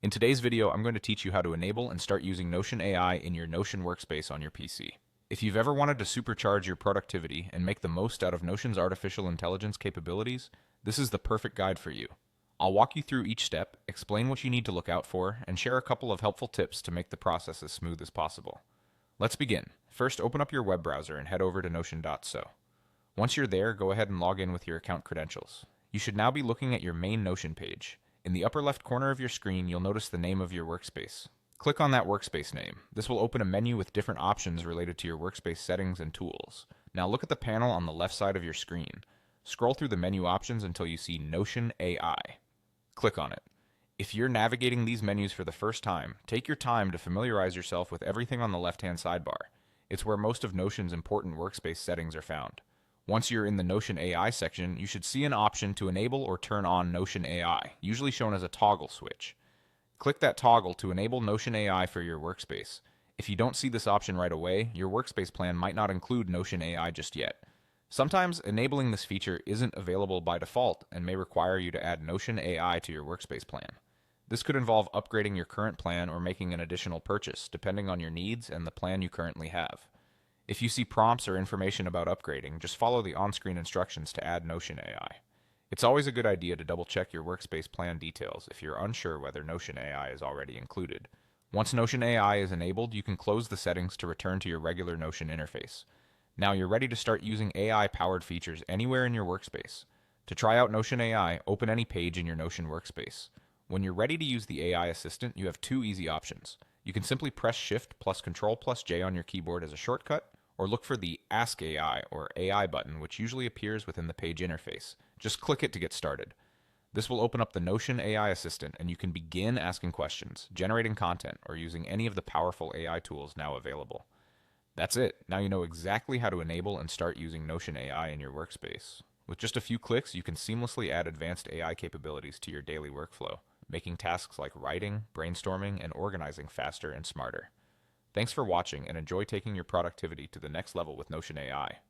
In today's video, I'm going to teach you how to enable and start using Notion AI in your Notion workspace on your PC. If you've ever wanted to supercharge your productivity and make the most out of Notion's artificial intelligence capabilities, this is the perfect guide for you. I'll walk you through each step, explain what you need to look out for, and share a couple of helpful tips to make the process as smooth as possible. Let's begin. First, open up your web browser and head over to Notion.so. Once you're there, go ahead and log in with your account credentials. You should now be looking at your main Notion page. In the upper left corner of your screen, you'll notice the name of your workspace. Click on that workspace name. This will open a menu with different options related to your workspace settings and tools. Now look at the panel on the left side of your screen. Scroll through the menu options until you see Notion AI. Click on it. If you're navigating these menus for the first time, take your time to familiarize yourself with everything on the left-hand sidebar. It's where most of Notion's important workspace settings are found. Once you're in the Notion AI section, you should see an option to enable or turn on Notion AI, usually shown as a toggle switch. Click that toggle to enable Notion AI for your workspace. If you don't see this option right away, your workspace plan might not include Notion AI just yet. Sometimes enabling this feature isn't available by default and may require you to add Notion AI to your workspace plan. This could involve upgrading your current plan or making an additional purchase, depending on your needs and the plan you currently have. If you see prompts or information about upgrading, just follow the on-screen instructions to add Notion AI. It's always a good idea to double-check your workspace plan details if you're unsure whether Notion AI is already included. Once Notion AI is enabled, you can close the settings to return to your regular Notion interface. Now you're ready to start using AI-powered features anywhere in your workspace. To try out Notion AI, open any page in your Notion workspace. When you're ready to use the AI assistant, you have two easy options. You can simply press Shift plus Control plus J on your keyboard as a shortcut, or look for the Ask AI or AI button, which usually appears within the page interface. Just click it to get started. This will open up the Notion AI assistant, and you can begin asking questions, generating content, or using any of the powerful AI tools now available. That's it. Now you know exactly how to enable and start using Notion AI in your workspace. With just a few clicks, you can seamlessly add advanced AI capabilities to your daily workflow, making tasks like writing, brainstorming, and organizing faster and smarter. Thanks for watching, and enjoy taking your productivity to the next level with Notion AI.